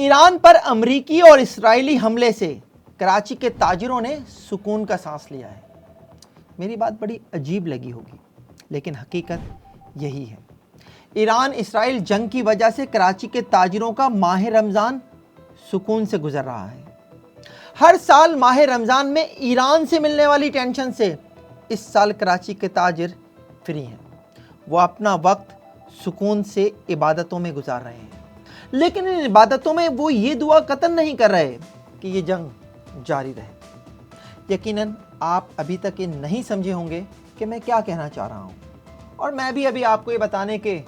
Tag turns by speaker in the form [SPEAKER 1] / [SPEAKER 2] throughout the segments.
[SPEAKER 1] Iran पर अमरीकी और इस्राएली हमले से कराची के ताजिरों ने सुकून का सांस लिया है। मेरी बात बड़ी अजीब लगी होगी, लेकिन हकीकत यही है। ईरान इसराइल जंग की वजह से कराची के ताजिरों का माह रमज़ान सुकून से गुजर रहा है। हर साल माह रमज़ान में ईरान से मिलने वाली टेंशन से इस साल कराची के ताजिर फ्री हैं। वो अपना वक्त सुकून से इबादतों में गुजार रहे हैं, लेकिन इन इबादतों में वो ये दुआ कतन नहीं कर रहे कि ये जंग जारी रहे। यकीनन आप अभी तक ये नहीं समझे होंगे कि मैं क्या कहना चाह रहा हूँ, और मैं भी अभी आपको ये बताने के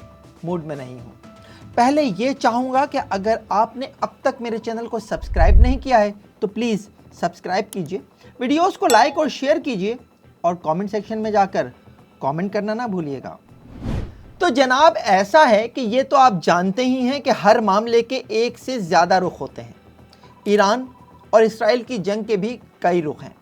[SPEAKER 1] मूड में नहीं हूँ। पहले ये चाहूँगा कि अगर आपने अब तक मेरे चैनल को सब्सक्राइब नहीं किया है तो प्लीज़ सब्सक्राइब कीजिए, वीडियोस को लाइक और शेयर कीजिए, और कमेंट सेक्शन में जाकर कमेंट करना ना भूलिएगा। तो जनाब, ऐसा है कि ये तो आप जानते ही हैं कि हर मामले के एक से ज़्यादा रुख होते हैं। ईरान और इसराइल की जंग के भी कई रुख हैं,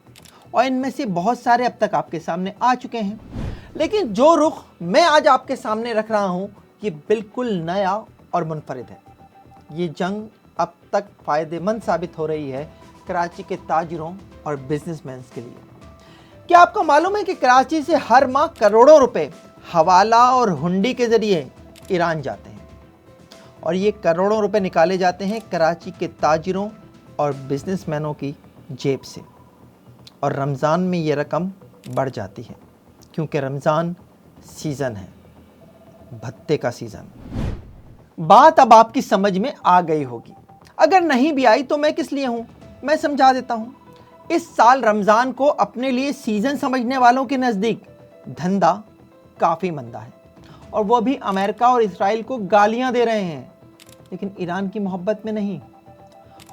[SPEAKER 1] और इनमें से बहुत सारे अब तक आपके सामने आ चुके हैं। लेकिन जो रुख मैं आज आपके सामने रख रहा हूँ ये बिल्कुल नया और मुनफरिद है। ये जंग अब तक फ़ायदेमंद साबित हो रही है कराची के ताजिरों और बिजनेसमैन के लिए। क्या आपको मालूम है कि कराची से हर माह करोड़ों रुपए हवाला और हुंडी के ज़रिए ईरान जाते हैं, और ये करोड़ों रुपए निकाले जाते हैं कराची के ताजिरों और बिजनेसमैनों की जेब से। और रमज़ान में ये रकम बढ़ जाती है, क्योंकि रमज़ान सीज़न है, भत्ते का सीज़न। बात अब आपकी समझ में आ गई होगी। अगर नहीं भी आई तो मैं किस लिए हूँ, मैं समझा देता हूँ। इस साल रमज़ान को अपने लिए सीज़न समझने वालों के नज़दीक धंधा काफ़ी मंदा है, और वो भी अमेरिका और इसराइल को गालियां दे रहे हैं, लेकिन ईरान की मोहब्बत में नहीं।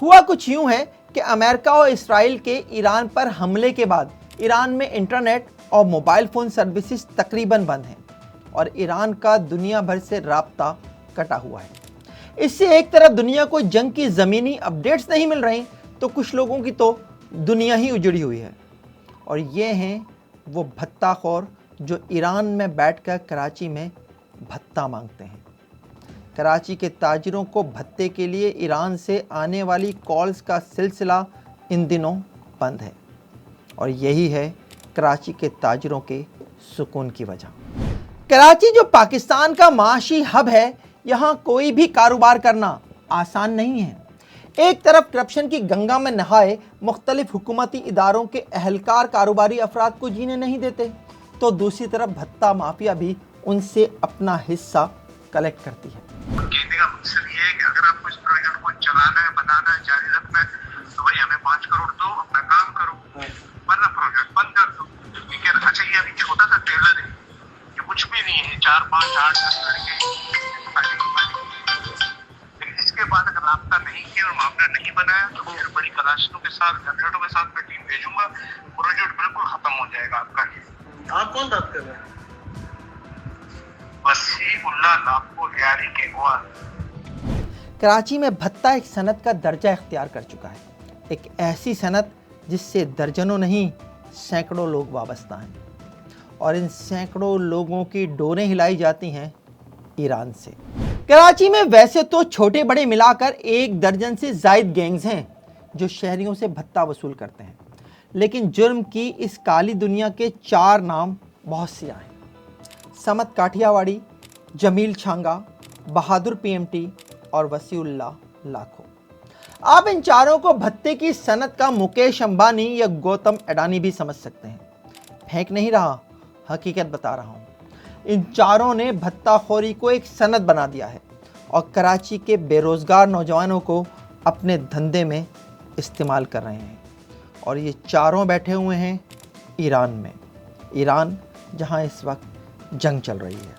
[SPEAKER 1] हुआ कुछ यूं है कि अमेरिका और इसराइल के ईरान पर हमले के बाद ईरान में इंटरनेट और मोबाइल फ़ोन सर्विसेज तकरीबन बंद हैं, और ईरान का दुनिया भर से राब्ता कटा हुआ है। इससे एक तरफ दुनिया को जंग की ज़मीनी अपडेट्स नहीं मिल रही, तो कुछ लोगों की तो दुनिया ही उजड़ी हुई है। और ये हैं वो भत्ताखोर जो ईरान में बैठकर कराची में भत्ता मांगते हैं। कराची के ताजिरों को भत्ते के लिए ईरान से आने वाली कॉल्स का सिलसिला इन दिनों बंद है, और यही है कराची के ताजिरों के सुकून की वजह। कराची जो पाकिस्तान का माशी हब है, यहाँ कोई भी कारोबार करना आसान नहीं है। एक तरफ करप्शन की गंगा में नहाए मुख्तलिफ हुकूमती इदारों के अहलकार कारोबारी अफराद को जीने नहीं देते, तो दूसरी तरफ भत्ता माफिया भी उनसे अपना हिस्सा कलेक्ट करती है।
[SPEAKER 2] कहने का मकसद ये है कि अगर आपको इस प्रोजेक्ट को चलाना है, बनाना है, जारी रखना है, तो भाई हमें 5 करोड़ दो, अपना काम करो, वरना प्रोजेक्ट बंद कर दो। ठीक है। अच्छा, ये अभी छोटा सा टेलर है, ये कुछ भी नहीं है, 4, 5, 8, 10 लड़के, लेकिन इसके बाद अगर राब्ता नहीं किया और मामला नहीं बनाया तो फिर बड़ी कलाशनों के साथ, गनरेटों के साथ मैं टीम भेजूंगा, प्रोजेक्ट बिल्कुल खत्म हो जाएगा आपका।
[SPEAKER 3] आप कौन बात कर रहे हैं?
[SPEAKER 2] वसीउल्लाह लाखो यारी के हुआ।
[SPEAKER 1] कराची में भत्ता एक सनत का दर्जा इख्तियार कर चुका है, एक ऐसी सनत जिससे दर्जनों नहीं सैकड़ों लोग वाबस्ता हैं, और इन सैकड़ों लोगों की डोरें हिलाई जाती हैं ईरान से। कराची में वैसे तो छोटे बड़े मिलाकर 1 दर्जन से ज़ायद गैंग्स हैं जो शहरियों से भत्ता वसूल करते हैं, लेकिन जुर्म की इस काली दुनिया के 4 नाम बहुत सिया हैं: समत काठियावाड़ी, जमील छांगा, बहादुर पीएमटी और वसीउल्लाह लाखो। आप इन चारों को भत्ते की सनत का मुकेश अंबानी या गौतम अडानी भी समझ सकते हैं। फेंक नहीं रहा, हकीकत बता रहा हूँ। इन चारों ने भत्ताखोरी को एक सनत बना दिया है, और कराची के बेरोज़गार नौजवानों को अपने धंधे में इस्तेमाल कर रहे हैं। और ये चारों बैठे हुए हैं ईरान में, ईरान जहां इस वक्त जंग चल रही है।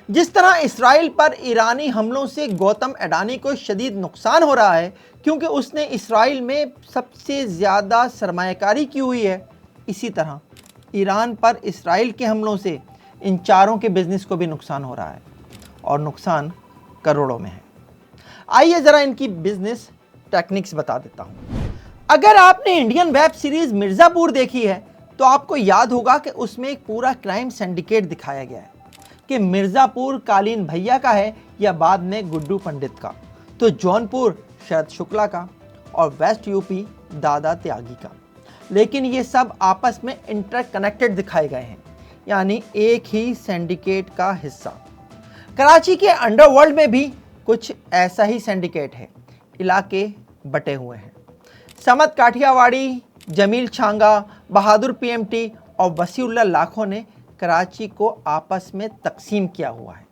[SPEAKER 1] जिस तरह इसराइल पर ईरानी हमलों से गौतम अडानी को शदीद नुकसान हो रहा है, क्योंकि उसने इसराइल में सबसे ज़्यादा सरमायाकारी की हुई है, इसी तरह ईरान पर इसराइल के हमलों से इन चारों के बिजनेस को भी नुकसान हो रहा है, और नुकसान करोड़ों में है। आइए ज़रा इनकी बिजनेस टेक्निक्स बता देता हूँ। अगर आपने इंडियन वेब सीरीज़ मिर्ज़ापुर देखी है तो आपको याद होगा कि उसमें एक पूरा क्राइम सिंडिकेट दिखाया गया है कि मिर्ज़ापुर कालीन भैया का है या बाद में गुड्डू पंडित का। तो जौनपुर शरद शुक्ला का और वेस्ट यूपी दादा त्यागी का। लेकिन ये सब आपस में इंटरकनेक्टेड दिखाए गए हैं, यानी एक ही सिंडिकेट का हिस्सा। कराची के अंडरवर्ल्ड में भी कुछ ऐसा ही सिंडिकेट है, इलाके बटे हुए हैं। समद काठियावाड़ी, जमील छांगा, बहादुर पीएमटी और वसीउल्लाह लाखों ने कराची को आपस में तकसीम किया हुआ है।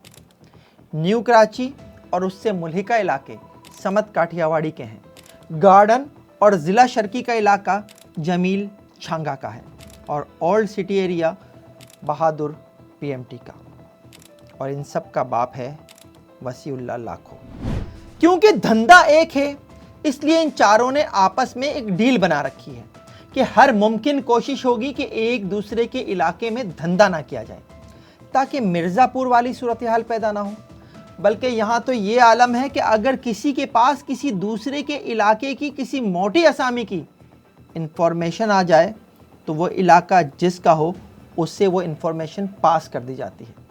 [SPEAKER 1] न्यू कराची और उससे मुल्हिका इलाके समद काठियावाड़ी के हैं। गार्डन और ज़िला शर्की का इलाका जमील छांगा का है और ओल्ड सिटी एरिया बहादुर पीएमटी का। और इन सब का बाप है वसीउल्लाह लाखों। क्योंकि धंधा एक है, इसलिए इन चारों ने आपस में एक डील बना रखी है कि हर मुमकिन कोशिश होगी कि एक दूसरे के इलाके में धंधा ना किया जाए, ताकि मिर्ज़ापुर वाली सूरत हाल पैदा ना हो। बल्कि यहाँ तो ये आलम है कि अगर किसी के पास किसी दूसरे के इलाके की किसी मोटी असामी की इंफॉर्मेशन आ जाए तो वो इलाका जिसका हो उससे वो इंफॉर्मेशन पास कर दी जाती है।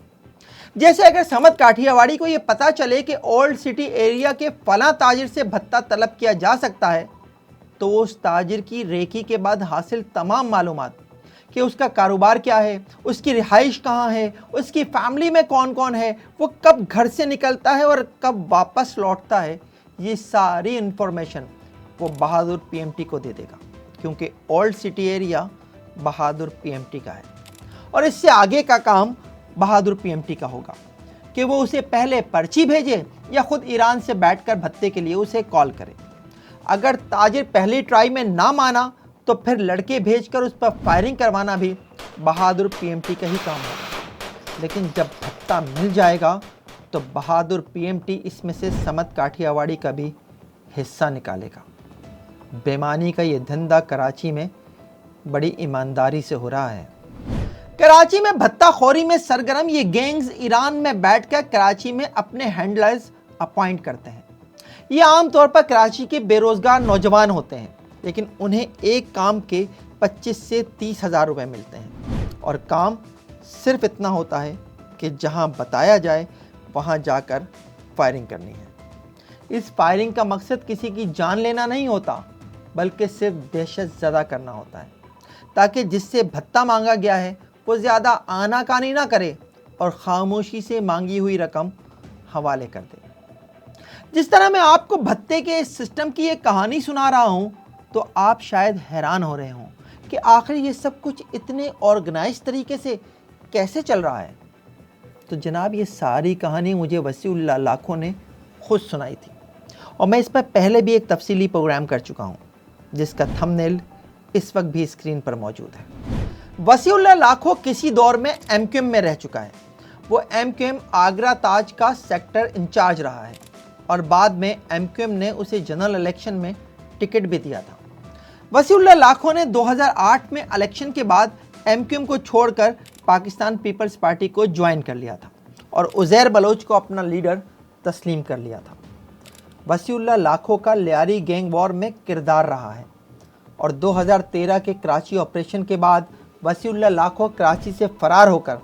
[SPEAKER 1] जैसे अगर समद काठियावाड़ी को ये पता चले कि ओल्ड सिटी एरिया के फलां ताजिर से भत्ता तलब किया जा सकता है, तो वो उस ताजिर की रेकी के बाद हासिल तमाम मालूमात कि उसका कारोबार क्या है, उसकी रिहाइश कहाँ है, उसकी फैमिली में कौन कौन है, वो कब घर से निकलता है और कब वापस लौटता है, ये सारी इंफॉर्मेशन वो बहादुर पीएमटी को दे देगा, क्योंकि ओल्ड सिटी एरिया बहादुर पीएमटी का है। और इससे आगे का काम बहादुर पीएमटी का होगा कि वो उसे पहले पर्ची भेजे या खुद ईरान से बैठकर भत्ते के लिए उसे कॉल करे। अगर ताजिर पहली ट्राई में ना माना तो फिर लड़के भेजकर उस पर फायरिंग करवाना भी बहादुर पीएमटी का ही काम होगा। लेकिन जब भत्ता मिल जाएगा तो बहादुर पीएमटी इसमें से समद काठियावाड़ी का भी हिस्सा निकालेगा। बेईमानी का ये धंधा कराची में बड़ी ईमानदारी से हो रहा है। कराची में भत्ताखोरी में सरगर्म ये गैंग्स ईरान में बैठकर कराची में अपने हैंडलर्स अपॉइंट करते हैं। ये आमतौर पर कराची के बेरोजगार नौजवान होते हैं, लेकिन उन्हें एक काम के 25 से 30 हज़ार रुपये मिलते हैं और काम सिर्फ इतना होता है कि जहां बताया जाए वहां जाकर फायरिंग करनी है। इस फायरिंग का मकसद किसी की जान लेना नहीं होता, बल्कि सिर्फ दहशत ज़दा करना होता है, ताकि जिससे भत्ता मांगा गया है वो ज़्यादा आनाकानी ना करे और ख़ामोशी से मांगी हुई रकम हवाले कर दे। जिस तरह मैं आपको भत्ते के इस सिस्टम की एक कहानी सुना रहा हूँ, तो आप शायद हैरान हो रहे हों कि आखिर ये सब कुछ इतने ऑर्गेनाइज तरीके से कैसे चल रहा है। तो जनाब, ये सारी कहानी मुझे वसीउल्लाह लाखों ने खुद सुनाई थी और मैं इस पर पहले भी एक तफसीली प्रोग्राम कर चुका हूँ, जिसका थंबनेल इस वक्त भी स्क्रीन पर मौजूद है। वसीउल्लाह लाखों किसी दौर में एमक्यूएम में रह चुका है। वो एमक्यूएम आगरा ताज का सेक्टर इंचार्ज रहा है और बाद में एमक्यूएम ने उसे जनरल इलेक्शन में टिकट भी दिया था। वसीउल्लाह लाखों ने 2008 में इलेक्शन के बाद एमक्यूएम को छोड़कर पाकिस्तान पीपल्स पार्टी को ज्वाइन कर लिया था और उज़ैर बलोच को अपना लीडर तस्लीम कर लिया था। वसीउल्लाह लाखों का लियारी गैंग वॉर में किरदार रहा है और 2013 के कराची ऑपरेशन के बाद वसीउल्लाह लाखों कराची से फरार होकर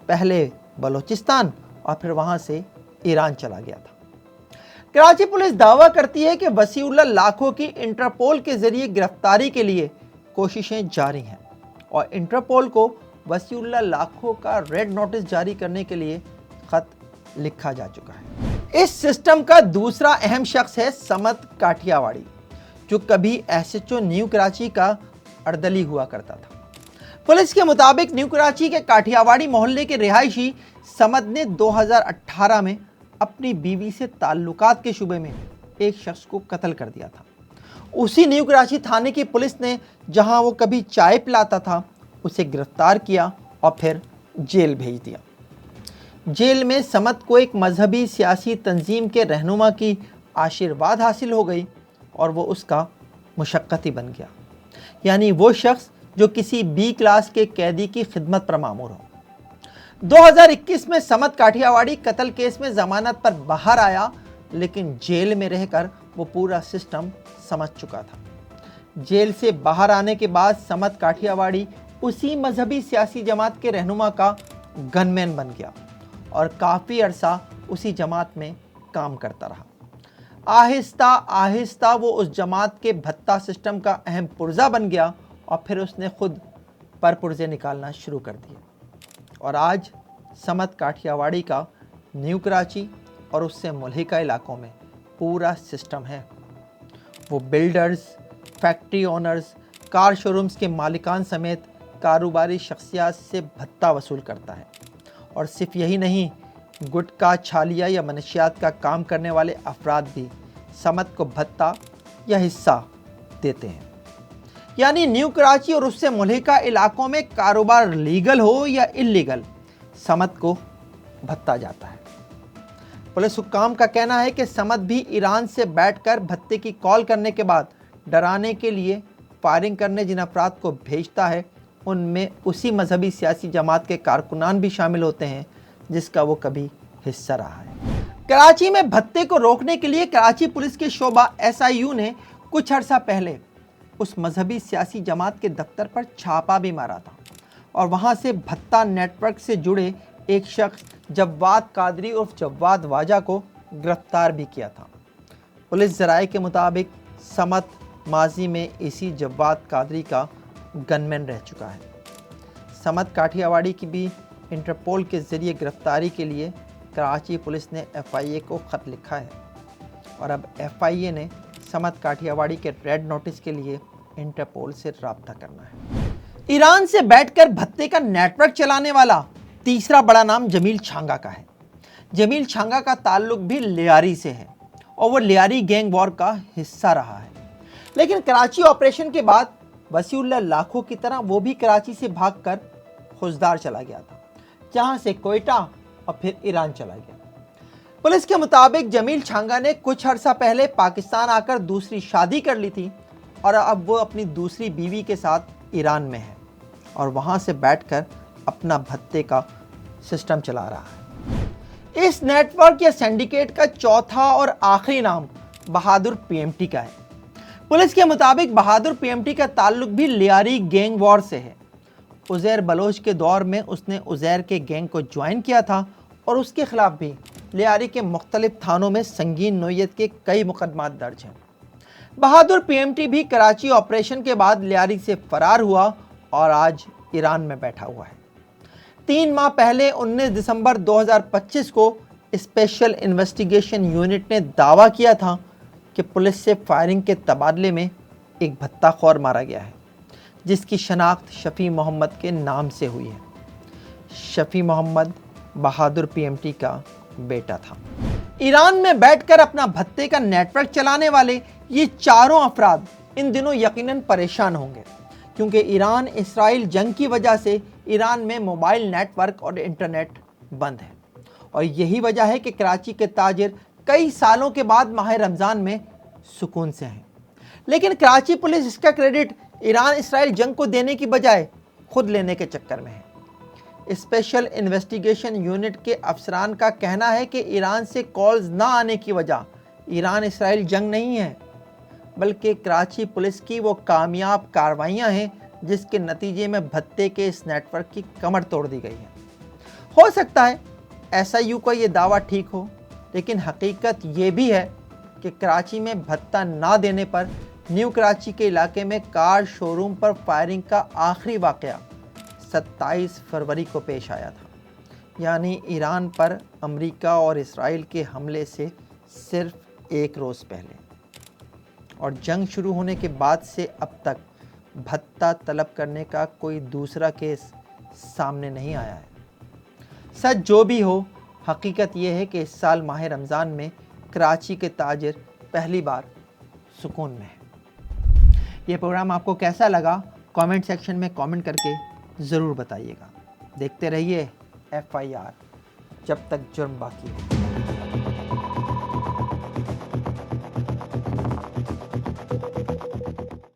[SPEAKER 1] पहले बलोचिस्तान और फिर वहां से ईरान चला गया था। कराची पुलिस दावा करती है कि वसीउल्लाह लाखों की इंटरपोल के जरिए गिरफ्तारी के लिए कोशिशें जारी हैं और इंटरपोल को वसीउल्लाह लाखों का रेड नोटिस जारी करने के लिए खत लिखा जा चुका है। इस सिस्टम का दूसरा अहम शख्स है समद काठियावाड़ी, जो कभी एसएचओ न्यू कराची का अर्दली हुआ करता था। पुलिस के मुताबिक न्यू कराची के काठियावाड़ी मोहल्ले के रिहायशी समद ने 2018 में अपनी बीवी से ताल्लुकात के शुबे में एक शख्स को कत्ल कर दिया था। उसी न्यू कराची थाने की पुलिस ने, जहां वो कभी चाय पिलाता था, उसे गिरफ्तार किया और फिर जेल भेज दिया। जेल में समद को एक मजहबी सियासी तंजीम के रहनुमा की आशीर्वाद हासिल हो गई और वो उसका मुशक्कती बन गया, यानी वो शख्स जो किसी बी क्लास के कैदी की खिदमत पर मामूर हो। 2021 में समद काठियावाड़ी कत्ल केस में जमानत पर बाहर आया, लेकिन जेल में रहकर वो पूरा सिस्टम समझ चुका था। जेल से बाहर आने के बाद समद काठियावाड़ी उसी मजहबी सियासी जमात के रहनुमा का गनमैन बन गया और काफ़ी अरसा उसी जमात में काम करता रहा। आहिस्ता आहिस्ता वो उस जमात के भत्ता सिस्टम का अहम पुर्जा बन गया और फिर उसने खुद परपुर्जे निकालना शुरू कर दिए। और आज समत काठियावाड़ी का न्यू कराची और उससे मुल्हिका इलाकों में पूरा सिस्टम है। वो builders, factory owners, car showrooms के मालिकान समेत कारोबारी शख्सियात से भत्ता वसूल करता है। और सिर्फ यही नहीं, गुटखा, छालिया या मनशियात का काम करने वाले अफराद भी समत को भत्ता या हिस्सा देते हैं। यानी न्यू कराची और उससे मुल्हिका इलाकों में कारोबार लीगल हो या इल्लीगल, समत को भत्ता जाता है। पुलिस हुक्काम का कहना है कि समत भी ईरान से बैठकर भत्ते की कॉल करने के बाद डराने के लिए फायरिंग करने जिन अफराद को भेजता है, उनमें उसी मजहबी सियासी जमात के कारकुनान भी शामिल होते हैं जिसका वो कभी हिस्सा रहा है। कराची में भत्ते को रोकने के लिए कराची पुलिस के शोबा SIU ने कुछ अर्सा पहले उस मजहबी सियासी जमात के दफ्तर पर छापा भी मारा था और वहाँ से भत्ता नेटवर्क से जुड़े एक शख्स जव्वाद कादरी उर्फ जव्वाद वाजा को गिरफ्तार भी किया था। पुलिस ज़राए के मुताबिक समत माजी में इसी जव्वाद कादरी का गनमैन रह चुका है। समत काठियावाड़ी की भी इंटरपोल के ज़रिए गिरफ्तारी के लिए कराची पुलिस ने FIA को ख़त लिखा है और अब FIA ने समत काठियावाड़ी के रेड नोटिस के लिए इंटरपोल से रब्ता करना है। ईरान से बैठकर भत्ते का नेटवर्क चलाने वाला तीसरा बड़ा नाम जमील छांगा का है। जमील छांगा का ताल्लुक भी लियारी से है और वो लियारी गैंग वॉर का हिस्सा रहा है। लेकिन कराची ऑपरेशन के बाद वसीउल्लाह लाखों की तरह वो भी कराची से भागकर खुजदार चला गया था, जहां से कोयटा और फिर ईरान चला गया। पुलिस के मुताबिक जमील छांगा ने कुछ अर्सा पहले पाकिस्तान आकर दूसरी शादी कर ली थी और अब वो अपनी दूसरी बीवी के साथ ईरान में है और वहाँ से बैठकर अपना भत्ते का सिस्टम चला रहा है। इस नेटवर्क या सिंडिकेट का चौथा और आखिरी नाम बहादुर PMT का है। पुलिस के मुताबिक बहादुर PMT का ताल्लुक भी लियारी गैंग वॉर से है। उज़ैर बलोच के दौर में उसने उज़ैर के गैंग को ज्वाइन किया था और उसके खिलाफ भी लियारी के मुख्तलिफ थानों में संगीन नोयत के कई मुकदमात दर्ज हैं। बहादुर PMT भी कराची ऑपरेशन के बाद लियारी से फरार हुआ और आज ईरान में बैठा हुआ है। 3 माह पहले 19 दिसंबर 2025 को स्पेशल इन्वेस्टिगेशन यूनिट ने दावा किया था कि पुलिस से फायरिंग के तबादले में एक भत्ताखोर मारा गया है, जिसकी शनाख्त शफ़ी मोहम्मद के नाम से हुई है। शफ़ी मोहम्मद बहादुर PMT का बेटा था। ईरान में बैठकर अपना भत्ते का नेटवर्क चलाने वाले ये चारों अफराद इन दिनों यकीनन परेशान होंगे, क्योंकि ईरान इसराइल जंग की वजह से ईरान में मोबाइल नेटवर्क और इंटरनेट बंद है और यही वजह है कि कराची के ताजिर कई सालों के बाद माह रमज़ान में सुकून से हैं। लेकिन कराची पुलिस इसका क्रेडिट ईरान इसराइल जंग को देने की बजाय खुद लेने के चक्कर में है। स्पेशल इन्वेस्टिगेशन यूनिट के अफसरान का कहना है कि ईरान से कॉल्स ना आने की वजह ईरान इसराइल जंग नहीं है, बल्कि कराची पुलिस की वो कामयाब कार्रवाइयाँ हैं जिसके नतीजे में भत्ते के इस नेटवर्क की कमर तोड़ दी गई है। हो सकता है SIU का ये दावा ठीक हो, लेकिन हकीकत ये भी है कि कराची में भत्ता ना देने पर न्यू कराची के इलाके में कार शोरूम पर फायरिंग का आखिरी वाक़या 27 फरवरी को पेश आया था, यानी ईरान पर अमेरिका और इसराइल के हमले से सिर्फ 1 रोज़ पहले। और जंग शुरू होने के बाद से अब तक भत्ता तलब करने का कोई दूसरा केस सामने नहीं आया है। सच जो भी हो, हकीकत यह है कि इस साल माह रमज़ान में कराची के ताजिर पहली बार सुकून में है। ये प्रोग्राम आपको कैसा लगा कमेंट सेक्शन में कमेंट करके ज़रूर बताइएगा। देखते रहिए FIR, जब तक जुर्म बाकी है।